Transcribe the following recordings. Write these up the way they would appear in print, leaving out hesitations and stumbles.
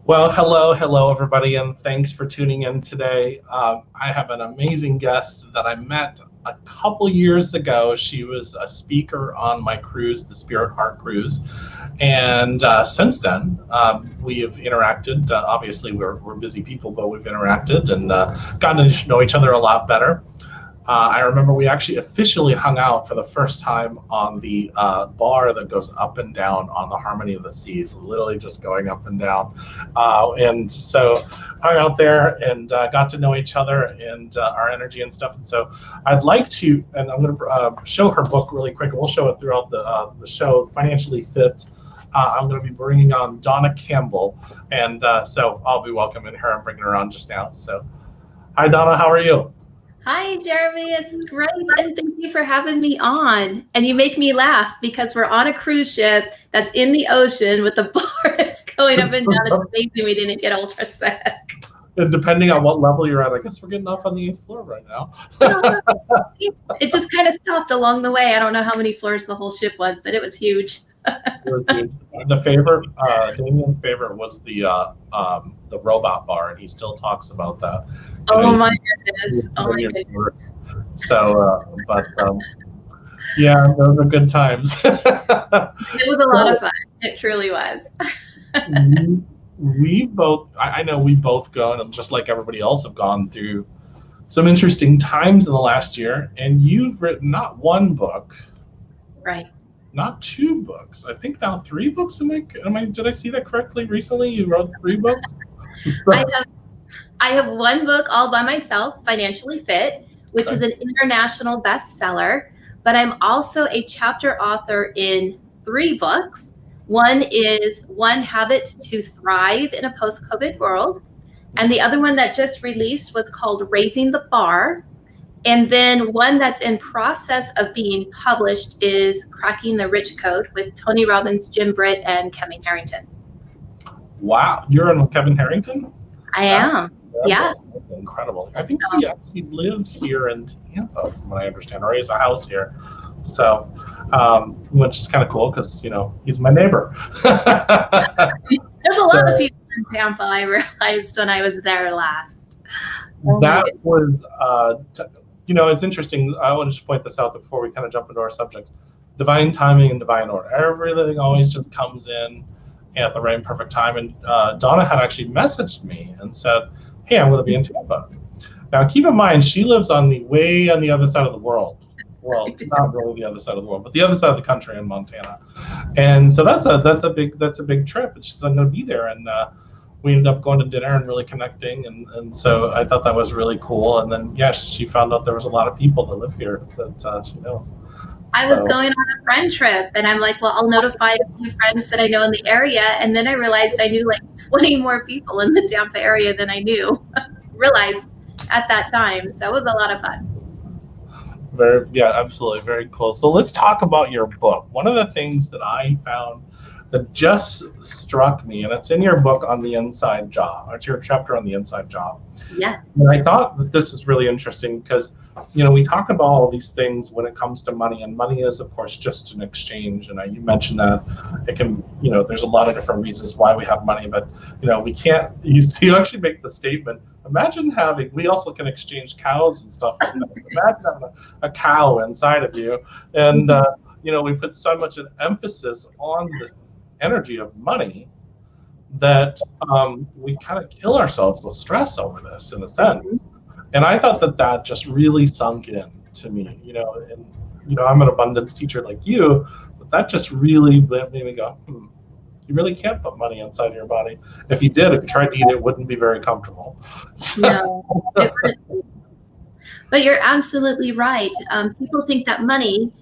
Well, hello, everybody, and thanks for tuning in today. I have an amazing guest that I met a couple years ago. She was a speaker on my cruise, the Spirit Heart Cruise, and since then we have interacted. Obviously, we're busy people, but we've interacted and gotten to know each other a lot better. I remember we actually officially hung out for the first time on the bar that goes up and down on the Harmony of the Seas, literally just going up and down. And so hung out there and got to know each other and our energy and stuff. And so I'd like to, and I'm going to show her book really quick, and we'll show it throughout the show, Financially Fit. I'm going to be bringing on Dawna Campbell. And so I'll be welcoming her and bringing her on just now. So hi, Dawna, how are you? Hi, Jeremy. It's great, and thank you for having me on. And you make me laugh because we're on a cruise ship that's in the ocean with a bar that's going up and down. It's amazing we didn't get ultra sick. And depending on what level you're at, I guess we're getting off on the 8th floor right now. It just kind of stopped along the way. I don't know how many floors the whole ship was, but it was huge. The favorite, Damien's favorite was the robot bar, and he still talks about that. Oh my goodness! Oh my goodness! So, yeah, those are good times. It was a lot of fun. It truly was. We both, I know we both gone, and just like everybody else, have gone through some interesting times in the last year. And you've written not one book, right? Not 2 books. I think now 3 books. Did I see that correctly recently? You wrote 3 books? I have 1 book all by myself, Financially Fit, which is an international bestseller. But I'm also a chapter author in 3 books. One is One Habit to Thrive in a Post-COVID World. And the other one that just released was called Raising the Bar. And then one that's in process of being published is Cracking the Rich Code with Tony Robbins, Jim Britt, and Kevin Harrington. Wow, you're in Kevin Harrington? I am. Yeah. That's incredible. I think he actually lives here in Tampa, from what I understand, or he has a house here. So, which is kind of cool because, he's my neighbor. There's a lot of people in Tampa, I realized when I was there last. That was, it's interesting. I want to just point this out before we kind of jump into our subject. Divine timing and divine order. Everything always just comes in at the right and perfect time. And Dawna had actually messaged me and said, hey, I'm going to be in Tampa. Now, keep in mind, she lives way on the other side of the world. Well, not really the other side of the world, but the other side of the country in Montana. And so that's a big trip. And she said, I'm going to be there. And we ended up going to dinner and really connecting. And so I thought that was really cool. And then, yes, she found out there was a lot of people that live here that she knows. I was going on a friend trip, and I'm like, well, I'll notify a few friends that I know in the area. And then I realized I knew like 20 more people in the Tampa area than I realized at that time. So it was a lot of fun. Absolutely. Very cool. So let's talk about your book. One of the things that I found that just struck me, and it's in your book on the inside job. It's your chapter on the inside job. Yes. And I thought that this was really interesting because, we talk about all these things when it comes to money, and money is, of course, just an exchange. And you mentioned that it can, there's a lot of different reasons why we have money, but, we can't, you actually make the statement, imagine we also can exchange cows and stuff like that. Imagine having a cow inside of you. And, we put so much emphasis on this energy of money that we kind of kill ourselves with stress over this, in a sense. And I thought that just really sunk in to me, and I'm an abundance teacher like you, but that just really made me go, you really can't put money inside of your body. If you tried to eat it, wouldn't be very comfortable. No, it wouldn't. But you're absolutely right. People think that money,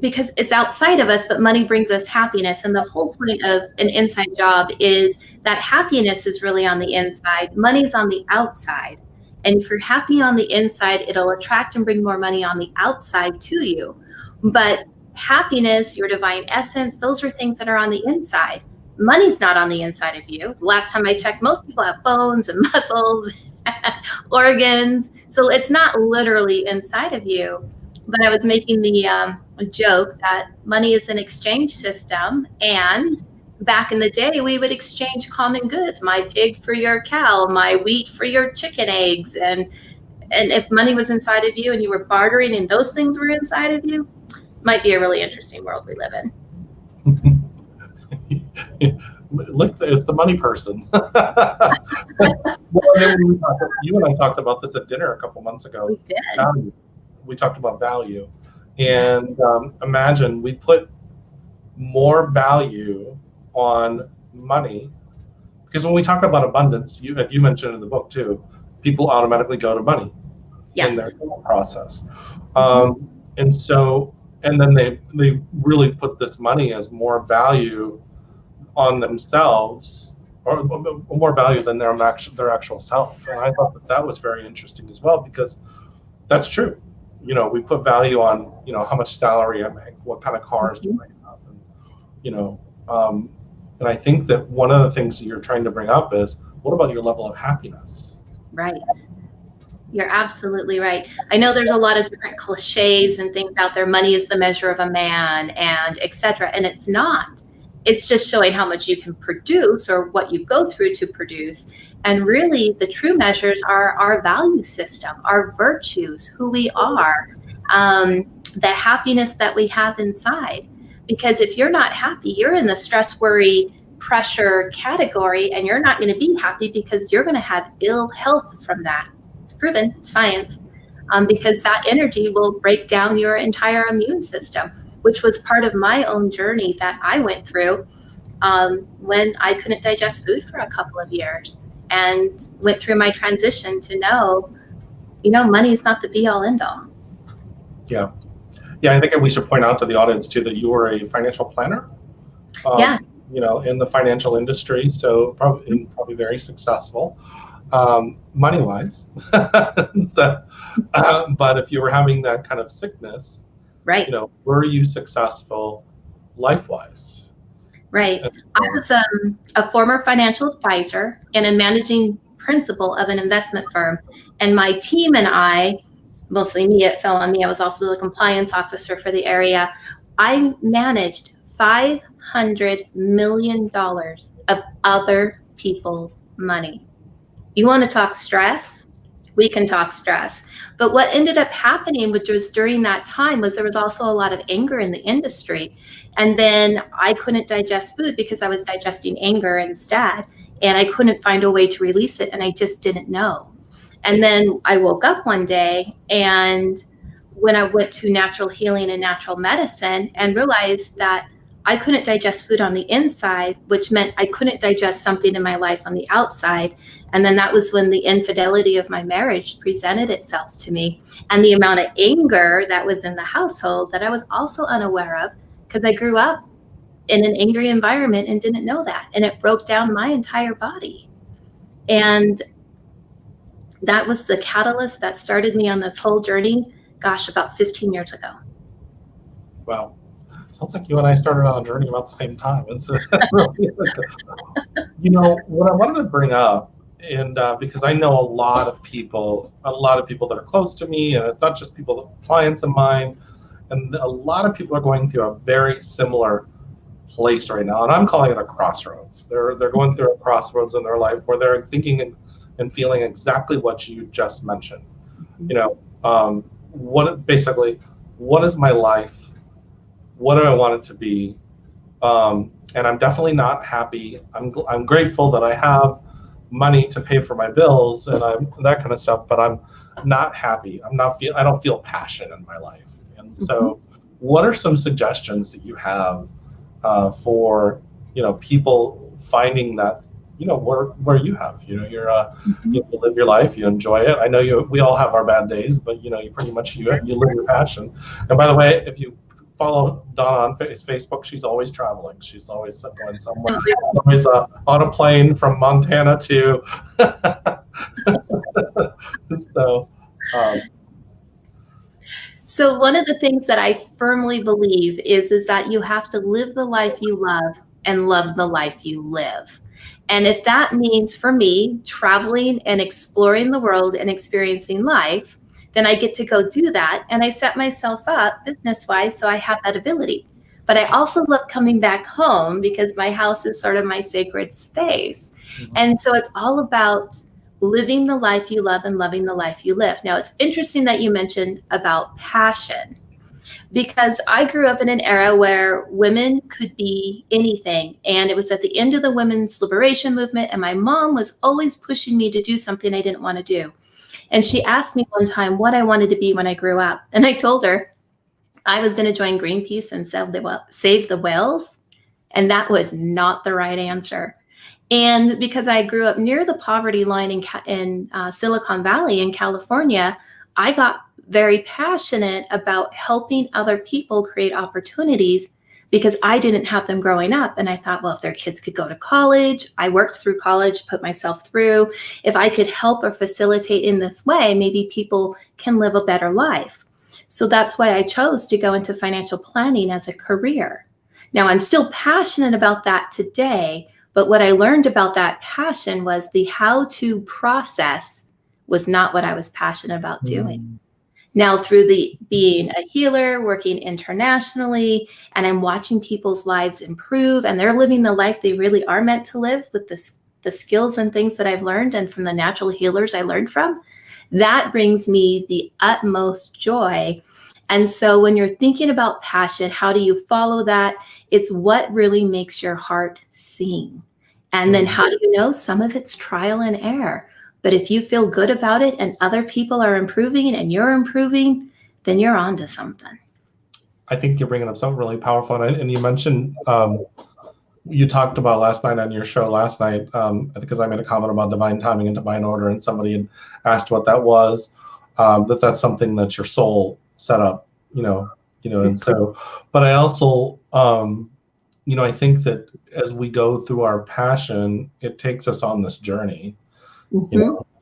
because it's outside of us, but money brings us happiness. And the whole point of an inside job is that happiness is really on the inside. Money's on the outside. And if you're happy on the inside, it'll attract and bring more money on the outside to you. But happiness, your divine essence, those are things that are on the inside. Money's not on the inside of you. The last time I checked, most people have bones and muscles, organs. So it's not literally inside of you. But I was making the joke that money is an exchange system, and back in the day, we would exchange common goods, my pig for your cow, my wheat for your chicken eggs. And if money was inside of you and you were bartering and those things were inside of you, might be a really interesting world we live in. Look, it's the money person. Well, then you and I talked about this at dinner a couple months ago. We did. Value. We talked about value. And imagine we put more value on money, because when we talk about abundance, you mentioned in the book too, people automatically go to money in their process. And so, and then they really put this money as more value on themselves, or more value than their actual self. And I thought that was very interesting as well, because that's true. You know, we put value on, you know, how much salary I make, what kind of cars do I have, and, you know, and I think that one of the things that you're trying to bring up is, what about your level of happiness? Right. You're absolutely right. I know there's a lot of different cliches and things out there. Money is the measure of a man, and etc. And it's not. It's just showing how much you can produce or what you go through to produce. And really, the true measures are our value system, our virtues, who we are, the happiness that we have inside. Because if you're not happy, you're in the stress, worry, pressure category, and you're not going to be happy because you're going to have ill health from that. It's proven, science, because that energy will break down your entire immune system, which was part of my own journey that I went through when I couldn't digest food for a couple of years, and went through my transition to know, you know, money is not the be all end all. Yeah. Yeah, I think we should point out to the audience too that you were a financial planner. Yes. You know, in the financial industry, so probably very successful, money-wise. So, but if you were having that kind of sickness, right? You know, were you successful life-wise? Right. I was a former financial advisor and a managing principal of an investment firm, and my team and I, mostly me, it fell on me. I was also the compliance officer for the area. I managed $500 million of other people's money. You want to talk stress? We can talk stress. But what ended up happening, which was during that time, was there was also a lot of anger in the industry. And then I couldn't digest food because I was digesting anger instead. And I couldn't find a way to release it. And I just didn't know. And then I woke up one day, and when I went to natural healing and natural medicine, and realized that I couldn't digest food on the inside, which meant I couldn't digest something in my life on the outside. And then that was when the infidelity of my marriage presented itself to me, and the amount of anger that was in the household that I was also unaware of, because I grew up in an angry environment and didn't know that. And it broke down my entire body. And that was the catalyst that started me on this whole journey, gosh, about 15 years ago. Wow. Sounds like you and I started on a journey about the same time. It's really, you know, what I wanted to bring up, and because I know a lot of people that are close to me, and it's not just people, clients of mine, and a lot of people are going through a very similar place right now, and I'm calling it a crossroads. They're going through a crossroads in their life where they're thinking and feeling exactly what you just mentioned. You know, what is my life? What do I want it to be? And I'm definitely not happy. I'm grateful that I have money to pay for my bills and that kind of stuff, but I'm not happy. I don't feel passion in my life. And so, what are some suggestions that you have for, you know, people finding that, you know, where you have, you know, you live your life, you enjoy it. I know we all have our bad days, but you know, you pretty much you live your passion. And by the way, if you follow Dawna on Facebook, she's always traveling. She's always going somewhere. She's always on a plane from Montana to. So one of the things that I firmly believe is that you have to live the life you love and love the life you live. And if that means, for me, traveling and exploring the world and experiencing life, then I get to go do that. And I set myself up business-wise so I have that ability. But I also love coming back home because my house is sort of my sacred space. Mhm. And so it's all about living the life you love and loving the life you live. Now, it's interesting that you mentioned about passion, because I grew up in an era where women could be anything. And it was at the end of the women's liberation movement. And my mom was always pushing me to do something I didn't want to do. And she asked me one time what I wanted to be when I grew up. And I told her I was going to join Greenpeace and save the whales. And that was not the right answer. And because I grew up near the poverty line in Silicon Valley in California, I got very passionate about helping other people create opportunities because I didn't have them growing up. And I thought, well, if their kids could go to college, I worked through college, put myself through. If I could help or facilitate in this way, maybe people can live a better life. So that's why I chose to go into financial planning as a career. Now, I'm still passionate about that today, but what I learned about that passion was the how to process was not what I was passionate about doing. Now, through being a healer, working internationally, and I'm watching people's lives improve, and they're living the life they really are meant to live with the skills and things that I've learned and from the natural healers I learned from, that brings me the utmost joy. And so when you're thinking about passion, how do you follow that? It's what really makes your heart sing. And then how do you know? Some of it's trial and error. But if you feel good about it and other people are improving and you're improving, then you're onto something. I think you're bringing up something really powerful. And you mentioned, you talked about last night on your show last night, because I made a comment about divine timing and divine order, and somebody had asked what that was, that's something that your soul set up, and so, but I also, I think that as we go through our passion, it takes us on this journey. I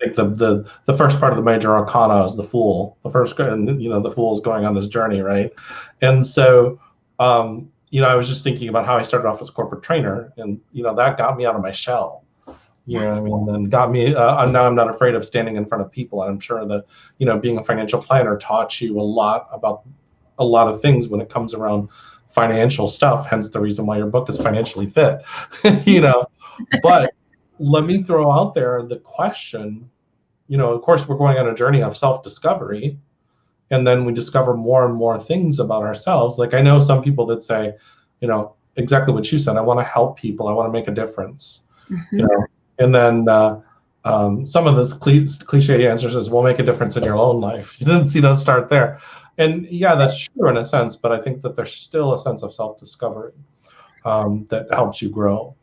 think the first part of the major arcana is the Fool. The Fool is going on this journey, right? And so, I was just thinking about how I started off as a corporate trainer, and that got me out of my shell. You know what I mean? And got me. Now I'm not afraid of standing in front of people. And I'm sure that being a financial planner taught you a lot about a lot of things when it comes around financial stuff. Hence the reason why your book is Financially Fit. But let me throw out there the question. Of course, we're going on a journey of self-discovery, and then we discover more and more things about ourselves. Like I know some people that say, exactly what you said. I want to help people. I want to make a difference. And then some of this cliche answers is, "Well, make a difference in your own life." You don't start there, and yeah, that's true in a sense. But I think that there's still a sense of self-discovery that helps you grow.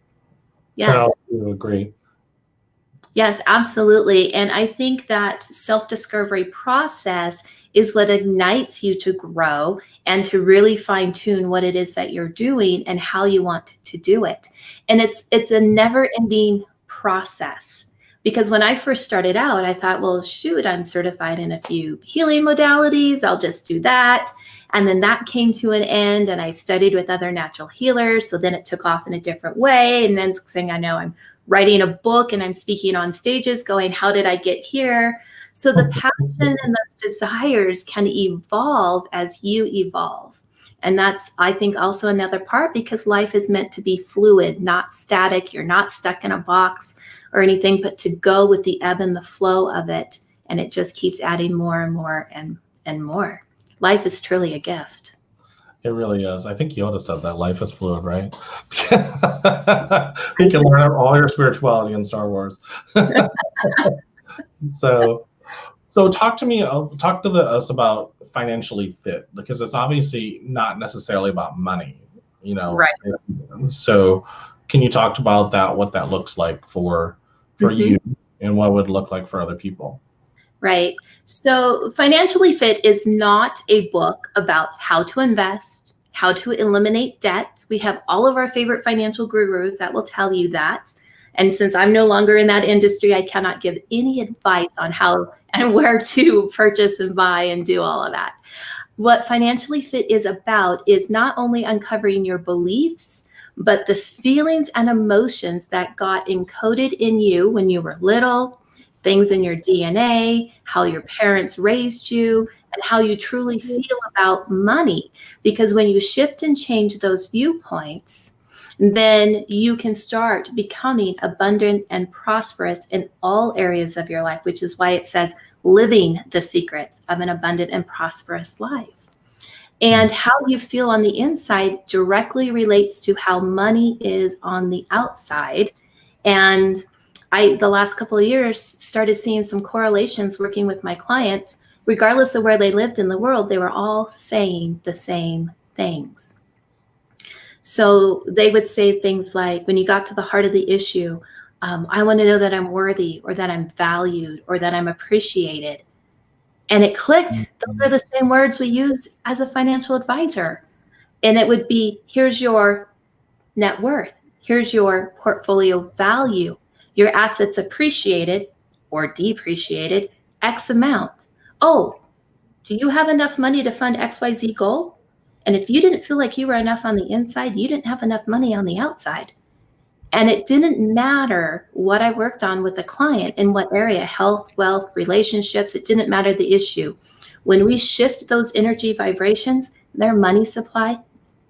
Yes. And I'll agree. Yes, absolutely. And I think that self-discovery process is what ignites you to grow and to really fine tune what it is that you're doing and how you want to do it. And it's a never-ending process. Because when I first started out, I thought, well, shoot, I'm certified in a few healing modalities. I'll just do that. And then that came to an end, and I studied with other natural healers. So then it took off in a different way. And then saying, I know I'm writing a book and I'm speaking on stages going, how did I get here? So the passion and those desires can evolve as you evolve. And that's, I think, also another part, because life is meant to be fluid, not static. You're not stuck in a box or anything, but to go with the ebb and the flow of it. And it just keeps adding more and more and more. Life is truly a gift. It really is. I think Yoda said that life is fluid, right? You can learn all your spirituality in Star Wars. So talk to us about Financially Fit, because it's obviously not necessarily about money, Right. So can you talk about that, what that looks like for you, and what would look like for other people? Right. So Financially Fit is not a book about how to invest, how to eliminate debt. We have all of our favorite financial gurus that will tell you that. And since I'm no longer in that industry, I cannot give any advice on how and where to purchase and buy and do all of that. What Financially Fit is about is not only uncovering your beliefs, but the feelings and emotions that got encoded in you when you were little, things in your DNA, how your parents raised you, and how you truly feel about money. Because when you shift and change those viewpoints, then you can start becoming abundant and prosperous in all areas of your life, which is why it says living the secrets of an abundant and prosperous life. And how you feel on the inside directly relates to how money is on the outside. And the last couple of years, started seeing some correlations working with my clients. Regardless of where they lived in the world, they were all saying the same things. So they would say things like, when you got to the heart of the issue, I want to know that I'm worthy, or that I'm valued, or that I'm appreciated. And it clicked. Those are the same words we use as a financial advisor. And it would be, here's your net worth. Here's your portfolio value. Your assets appreciated or depreciated X amount. Oh, do you have enough money to fund XYZ goal? And if you didn't feel like you were enough on the inside, you didn't have enough money on the outside. And it didn't matter what I worked on with the client, in what area, health, wealth, relationships, it didn't matter the issue. When we shift those energy vibrations, their money supply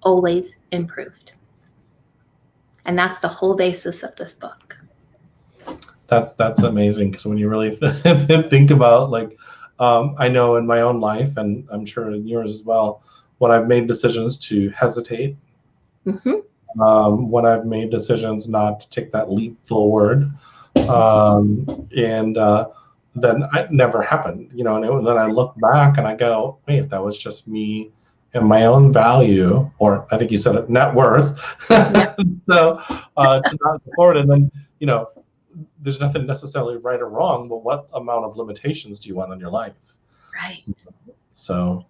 always improved. And that's the whole basis of this book. That's amazing, because when you really think about, like, I know in my own life, and I'm sure in yours as well, when I've made decisions to hesitate, when I've made decisions not to take that leap forward, and then it never happened, you know. And then I look back and I go, wait, that was just me and my own value, or I think you said it, net worth. Yeah. So to not support, and then, you know, there's nothing necessarily right or wrong, but what amount of limitations do you want in your life? Right. So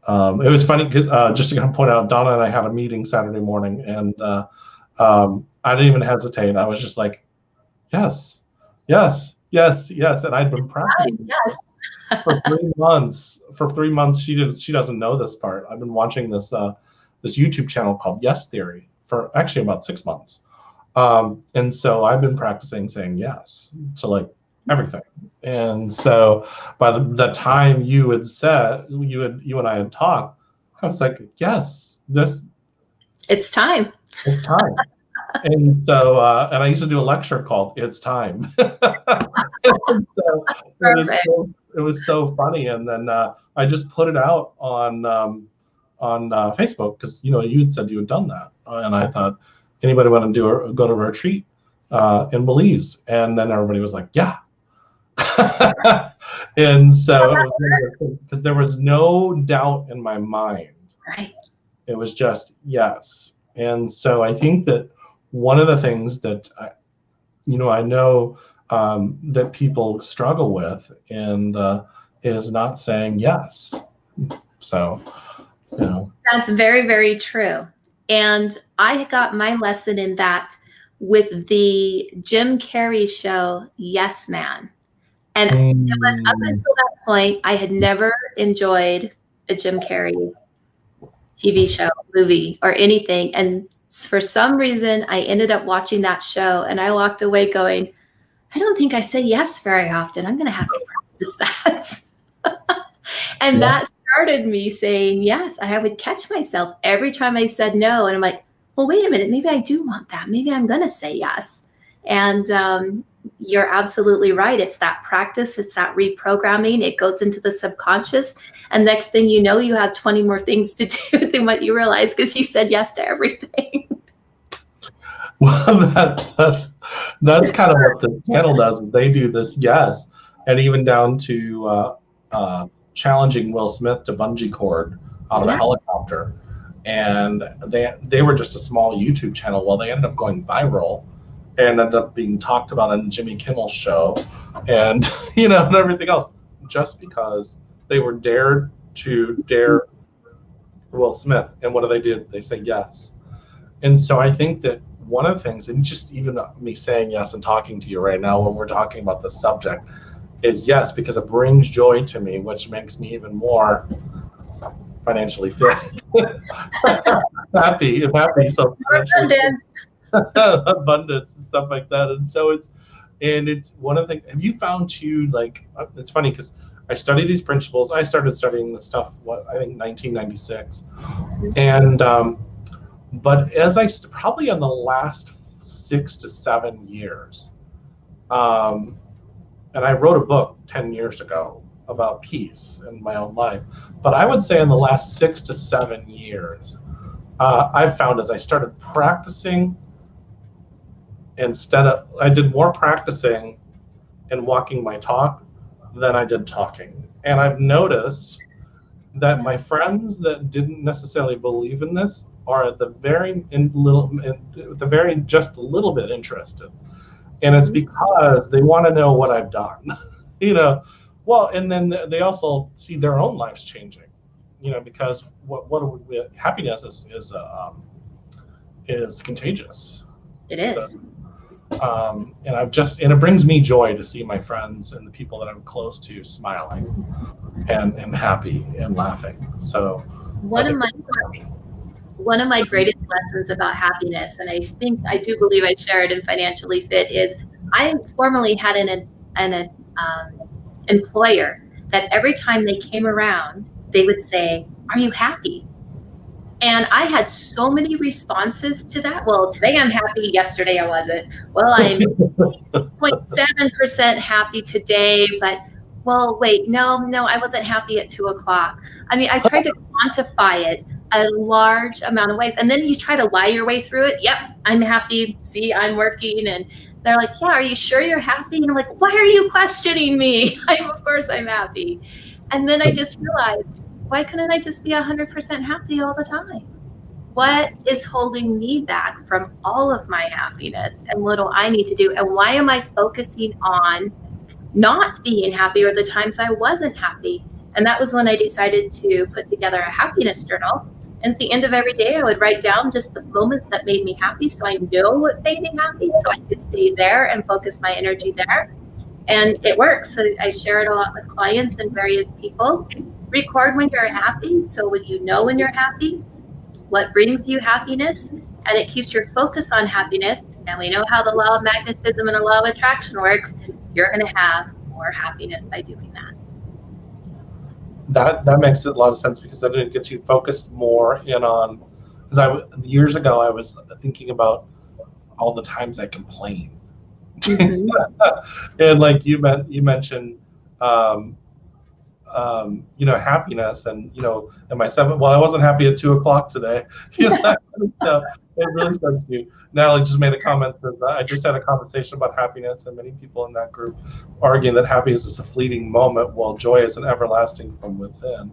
it was funny, because just to kind of point out, Dawna and I had a meeting Saturday morning, and I didn't even hesitate. I was just like, yes, yes, yes, yes. And I'd been practicing for 3 months. For 3 months, she doesn't know this part. I've been watching this this YouTube channel called Yes Theory for actually about 6 months. And so I've been practicing saying yes to, like, everything. And so by the time you had said, you and I had talked, I was like, yes, it's time. It's time. And so, and I used to do a lecture called "It's Time." And so it was so funny. And then I just put it out on Facebook, because, you know, you had said you had done that, and I thought, anybody want to go to a retreat in Belize? And then everybody was like, yeah. And so it was, because there was no doubt in my mind. Right. It was just yes. And so I think that one of the things that I know that people struggle with, and is not saying yes. So, you know. That's very, very true. And I got my lesson in that with the Jim Carrey show, Yes Man. And it was up until that point, I had never enjoyed a Jim Carrey TV show, movie, or anything. And for some reason, I ended up watching that show, and I walked away going, I don't think I say yes very often. I'm going to have to practice that. And that started me saying yes. I would catch myself every time I said no. And I'm like, well, wait a minute. Maybe I do want that. Maybe I'm going to say yes. And you're absolutely right. It's that practice. It's that reprogramming. It goes into the subconscious. And next thing you know, you have 20 more things to do than what you realize, because you said yes to everything. Well, that's kind of what the channel does. Is they do this yes, and even down to challenging Will Smith to bungee cord out of a helicopter. And they were just a small YouTube channel. Well, they ended up going viral and ended up being talked about on Jimmy Kimmel's show, and and everything else, just because they were dared to dare Will Smith. And what do? They say yes. And so I think that one of the things, and just even me saying yes and talking to you right now when we're talking about this subject, is yes, because it brings joy to me, which makes me even more financially fit. happy. So abundance abundance and stuff like that. And so And it's one of the, have you found to like, it's funny because I study these principles. I started studying this stuff, I think 1996. And, but as probably in the last 6 to 7 years, and I wrote a book 10 years ago about peace in my own life. But I would say in the last 6 to 7 years, I've found as I started practicing, I did more practicing and walking my talk than I did talking. And I've noticed that my friends that didn't necessarily believe in this are at the very just a little bit interested. And it's because they want to know what I've done, well, and then they also see their own lives changing, because happiness is contagious. It is. So, and it brings me joy to see my friends and the people that I'm close to smiling and happy and laughing. So one of my greatest lessons about happiness, and I do believe I share it in Financially Fit, is I formerly had an employer that every time they came around, they would say, "Are you happy?" And I had so many responses to that. Well, today I'm happy. Yesterday I wasn't. Well, I'm 0.7% happy today, but well, wait, no, I wasn't happy at 2:00. I mean, I tried to quantify it a large amount of ways. And then you try to lie your way through it. Yep, I'm happy. See, I'm working. And they're like, yeah, are you sure you're happy? And I'm like, why are you questioning me? Of course I'm happy. And then I just realized, why couldn't I just be 100% happy all the time? What is holding me back from all of my happiness and what do I need to do? And why am I focusing on not being happy or the times I wasn't happy? And that was when I decided to put together a happiness journal. And at the end of every day, I would write down just the moments that made me happy so I know what made me happy so I could stay there and focus my energy there. And it works. So I share it a lot with clients and various people. Record when you're happy, so when you know when you're happy, what brings you happiness, and it keeps your focus on happiness. And we know how the law of magnetism and the law of attraction works. You're going to have more happiness by doing that. That makes a lot of sense because then it gets you focused more in on. Because years ago I was thinking about all the times I complain, and like you mentioned. Happiness and am I seven? Well, I wasn't happy at 2:00 today. It really starts you. Natalie just made a comment that I just had a conversation about happiness, and many people in that group arguing that happiness is a fleeting moment, while joy is an everlasting from within.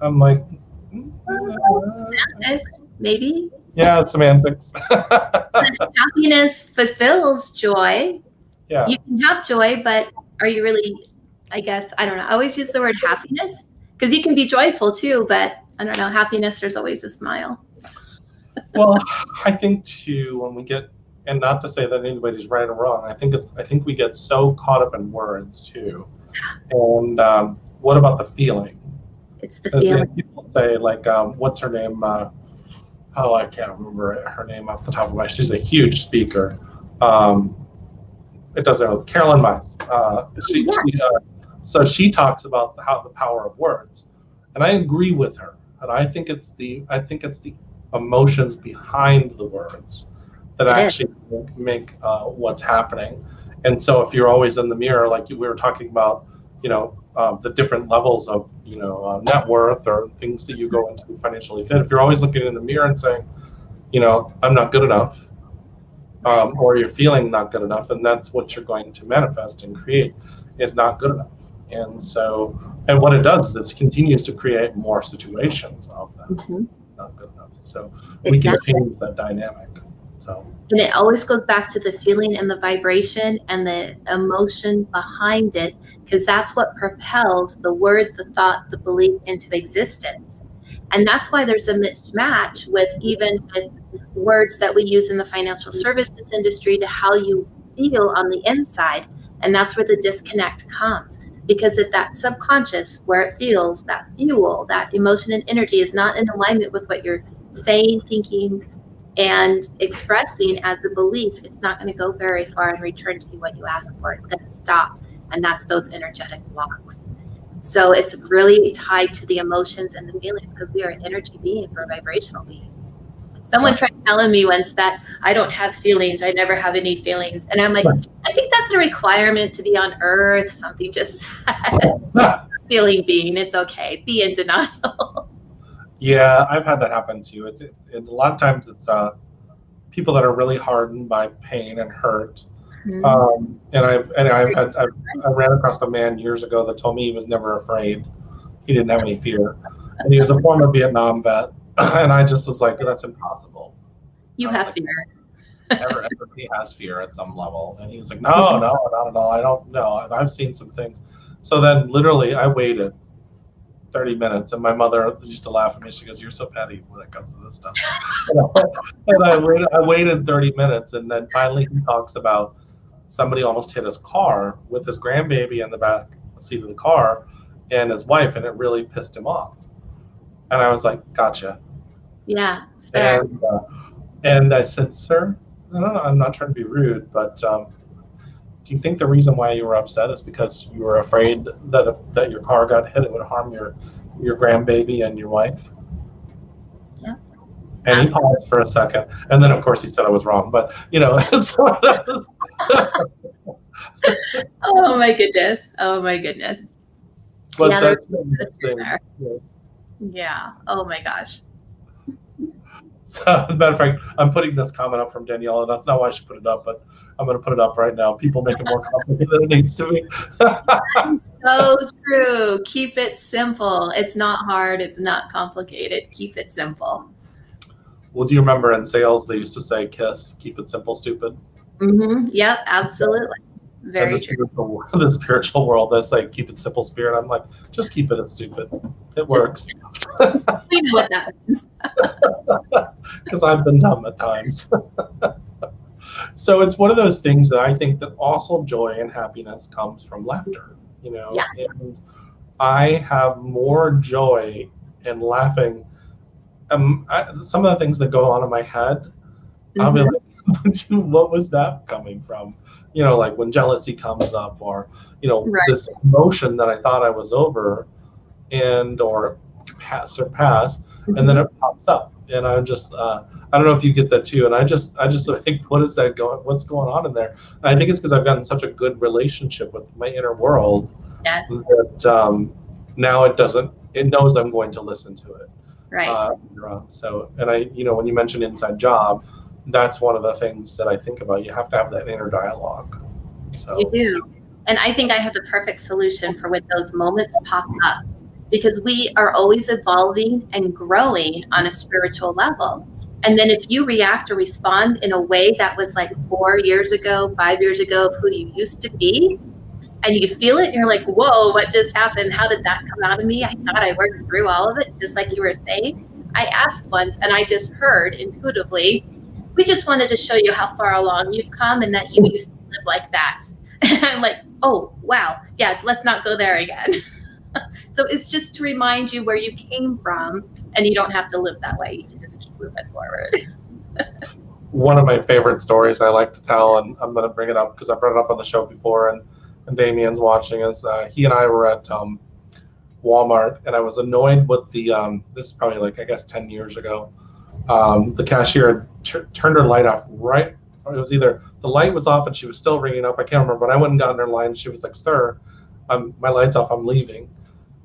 I'm like, semantics, maybe. Yeah, it's semantics. Happiness fulfills joy. Yeah. You can have joy, but are you really? I guess, I don't know. I always use the word happiness because you can be joyful too, but I don't know. Happiness, there's always a smile. Well, I think too, when we get, and not to say that anybody's right or wrong, I think we get so caught up in words too. And what about the feeling? It's the feeling. People say like, what's her name? I can't remember her name off the top of my head. She's a huge speaker. It doesn't know. Carolyn Mice. So she talks about the power of words, and I agree with her. And I think it's the emotions behind the words that actually make what's happening. And so if you're always in the mirror, like we were talking about, the different levels of net worth or things that you go into Financially Fit. If you're always looking in the mirror and saying, I'm not good enough, or you're feeling not good enough, and that's what you're going to manifest and create is not good enough. And what it does is it continues to create more situations of that not good enough. So we can change that dynamic. And it always goes back to the feeling and the vibration and the emotion behind it, because that's what propels the word, the thought, the belief into existence. And that's why there's a mismatch with words that we use in the financial services industry to how you feel on the inside. And that's where the disconnect comes. Because if that subconscious, where it feels, that fuel, that emotion and energy is not in alignment with what you're saying, thinking, And expressing as a belief, it's not going to go very far and return to you what you ask for. It's going to stop. And that's those energetic blocks. So it's really tied to the emotions and the feelings, because we are an energy being, we're vibrational beings. Someone tried telling me once that I don't have feelings. I never have any feelings. And I'm like, I think that's a requirement to be on Earth. Something just feeling being. It's okay. Be in denial. Yeah, I've had that happen too. A lot of times it's people that are really hardened by pain and hurt. Mm-hmm. And I ran across a man years ago that told me he was never afraid. He didn't have any fear, and he was a former Vietnam vet. And I just was like, that's impossible. You have fear. Everybody has fear at some level. And he was like, no, not at all. I don't know. I've seen some things. So then literally I waited 30 minutes, and my mother used to laugh at me. She goes, you're so petty when it comes to this stuff. And I waited 30 minutes, and then finally he talks about somebody almost hit his car with his grandbaby in the back seat of the car and his wife, and it really pissed him off. And I was like, gotcha. Yeah. And I said, sir, I don't know, I'm not trying to be rude, but do you think the reason why you were upset is because you were afraid that your car got hit, it would harm your grandbaby and your wife? Yeah. And he paused for a second, and then of course he said I was wrong, but Oh my goodness. But yeah, that's there. Yeah. Oh my gosh. So, as a matter of fact, I'm putting this comment up from Danielle, and that's not why I should put it up, but I'm going to put it up right now. People make it more complicated than it needs to be. So true. Keep it simple. It's not hard. It's not complicated. Keep it simple. Well, do you remember in sales they used to say, "KISS, keep it simple, stupid"? Mm-hmm. Yep, absolutely. Very true. The spiritual world, that's like, keep it simple, spirit. I'm like, just keep it stupid. It works. We know what that means. Because I've been dumb at times. So it's one of those things that I think that also joy and happiness comes from laughter, Yes. And I have more joy in laughing. Some of the things that go on in my head, I'll be like, what was that coming from? Like when jealousy comes up, or, this emotion that I thought I was over or surpassed, and then it pops up. And I'm just, I don't know if you get that too. And I just think, what's going on in there? And I think it's because I've gotten such a good relationship with my inner world. Yes. That now it knows I'm going to listen to it. Right. So, and when you mentioned inside job, that's one of the things that I think about. You have to have that inner dialogue. So you do. And I think I have the perfect solution for when those moments pop up, because we are always evolving and growing on a spiritual level. And then if you react or respond in a way that was like 4 years ago, 5 years ago of who you used to be, and you feel it, and you're like, whoa, what just happened? How did that come out of me? I thought I worked through all of it, just like you were saying. I asked once, and I just heard intuitively, we just wanted to show you how far along you've come and that you used to live like that. And I'm like, oh, wow. Yeah, let's not go there again. So it's just to remind you where you came from, and you don't have to live that way. You can just keep moving forward. One of my favorite stories I like to tell, and I'm going to bring it up because I brought it up on the show before, and Damien's watching, is he and I were at Walmart, and I was annoyed with this is probably like, I guess, 10 years ago. The cashier turned her light off right. It was either the light was off and she was still ringing up. I can't remember, but I went and got in her line. And she was like, "Sir, my light's off. I'm leaving."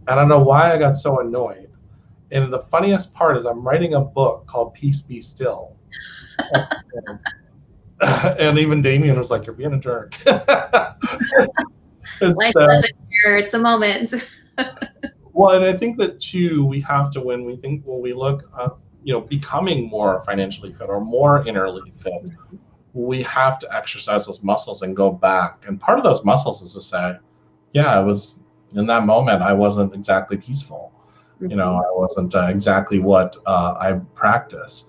And I don't know why I got so annoyed. And the funniest part is I'm writing a book called Peace Be Still. And even Damien was like, "You're being a jerk." Life doesn't care. It's a moment. Well, and I think that too, we have to, when we look up, becoming more financially fit or more innerly fit, we have to exercise those muscles and go back. And part of those muscles is to say, yeah, I was in that moment, I wasn't exactly peaceful. I wasn't exactly what I practice.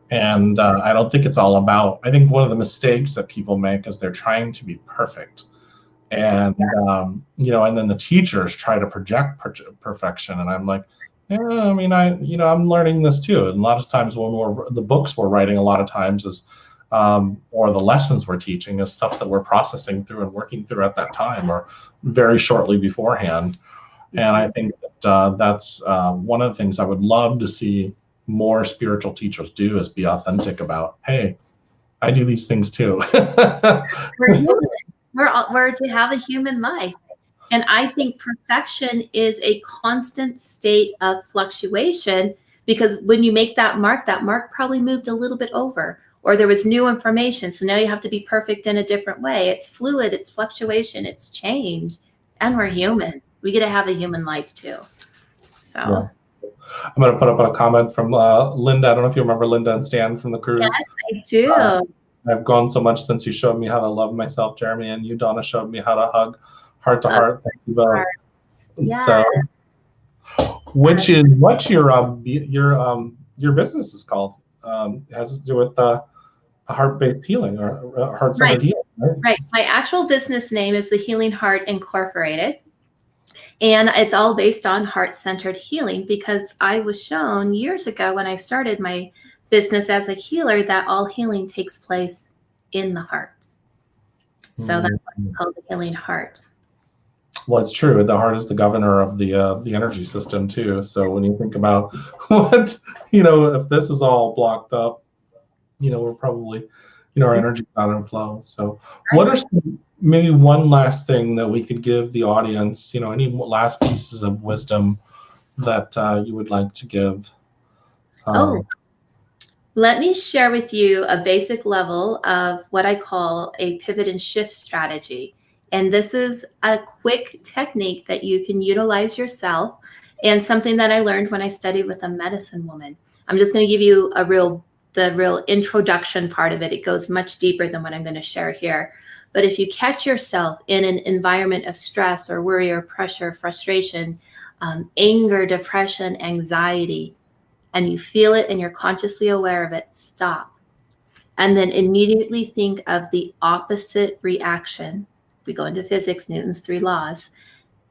And I don't think it's all about, I think one of the mistakes that people make is they're trying to be perfect. And, and then the teachers try to project perfection. And I'm like, Yeah, I mean, I'm learning this too. And a lot of times when the books we're writing, a lot of times is, or the lessons we're teaching is stuff that we're processing through and working through at that time or very shortly beforehand. And I think that that's one of the things I would love to see more spiritual teachers do is be authentic about, hey, I do these things too. We're human. We're to have a human life. And I think perfection is a constant state of fluctuation, because when you make that mark probably moved a little bit over, or there was new information. So now you have to be perfect in a different way. It's fluid, it's fluctuation, it's change. And we're human. We get to have a human life too. So. Yeah. I'm going to put up a comment from Linda. I don't know if you remember Linda and Stan from the cruise. Yes, I do. I've grown so much since you showed me how to love myself, Jeremy, and you, Dawna, showed me how to hug heart to heart. Thank you both. Yeah. So, which is what your business is called? Has to do with heart-based healing or heart-centered healing, right? Right. My actual business name is the Healing Heart Incorporated. And it's all based on heart-centered healing, because I was shown years ago when I started my business as a healer that all healing takes place in the heart. So that's why it's called the Healing Heart. Well, it's true. The heart is the governor of the energy system too. So when you think about what, if this is all blocked up, we're probably, our energy not in flow. So what are maybe one last thing that we could give the audience, any last pieces of wisdom that you would like to give? Let me share with you a basic level of what I call a pivot and shift strategy. And this is a quick technique that you can utilize yourself, and something that I learned when I studied with a medicine woman. I'm just going to give you the real introduction part of it. It goes much deeper than what I'm going to share here. But if you catch yourself in an environment of stress or worry or pressure, frustration, anger, depression, anxiety, and you feel it and you're consciously aware of it, stop. And then immediately think of the opposite reaction. We go into physics, Newton's 3 laws,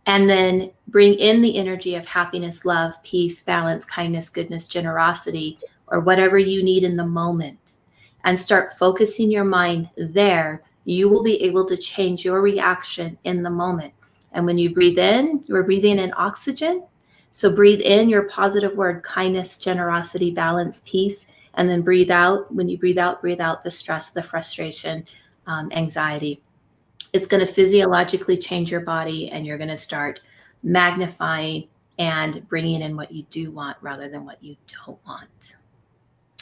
and then bring in the energy of happiness, love, peace, balance, kindness, goodness, generosity, or whatever you need in the moment, and start focusing your mind there. You will be able to change your reaction in the moment. And when you breathe in, you're breathing in oxygen. So breathe in your positive word, kindness, generosity, balance, peace, and then breathe out. When you breathe out the stress, the frustration, anxiety. It's going to physiologically change your body, and you're going to start magnifying and bringing in what you do want rather than what you don't want.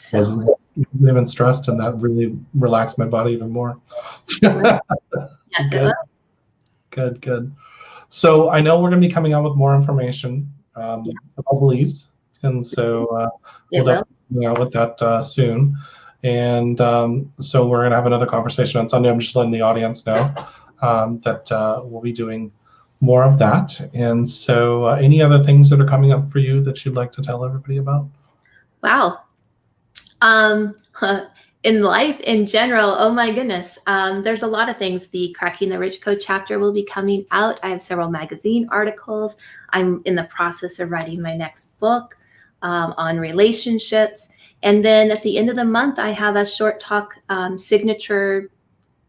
So. Wasn't even stressed, and that really relaxed my body even more. Yes, it will. Good. So I know we're going to be coming out with more information about Belize, and so we'll definitely be coming out with that soon. And so we're going to have another conversation on Sunday. I'm just letting the audience know that we'll be doing more of that. And so any other things that are coming up for you that you'd like to tell everybody about? Wow. In life in general, oh my goodness, there's a lot of things. The Cracking the Rich Code chapter will be coming out. I have several magazine articles. I'm in the process of writing my next book on relationships. And then at the end of the month, I have a short talk signature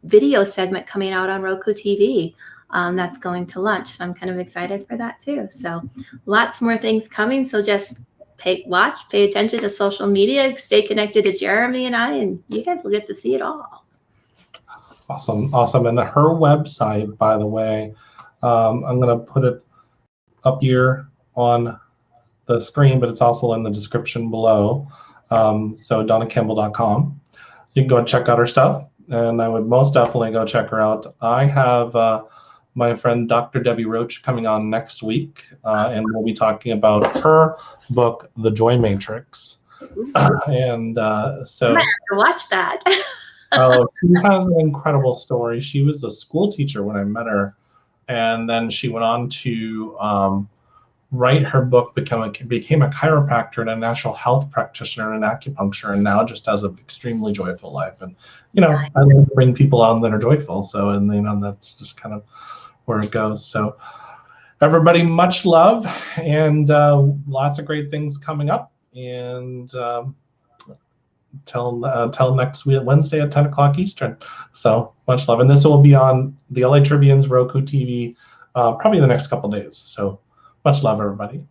video segment coming out on Roku TV that's going to launch. So I'm kind of excited for that too. So lots more things coming. So just pay attention to social media, stay connected to Jeremy and I, and you guys will get to see it all. Awesome. And her website, by the way, I'm going to put it up here on the screen, but it's also in the description below. So DawnaCampbell.com. You can go and check out her stuff, and I would most definitely go check her out. I have my friend Dr. Debbie Roach coming on next week, and we'll be talking about her book, The Joy Matrix. And so I have to watch that. she has an incredible story. She was a school teacher when I met her, and then she went on to write her book, became a chiropractor and a natural health practitioner and acupuncture, and now just has an extremely joyful life. And I love to bring people on that are joyful. So, and that's just kind of where it goes. So everybody, much love, and lots of great things coming up. And till next week, Wednesday at 10 o'clock Eastern. So much love. And this will be on the LA Tribune's Roku TV probably the next couple days. So much love, everybody.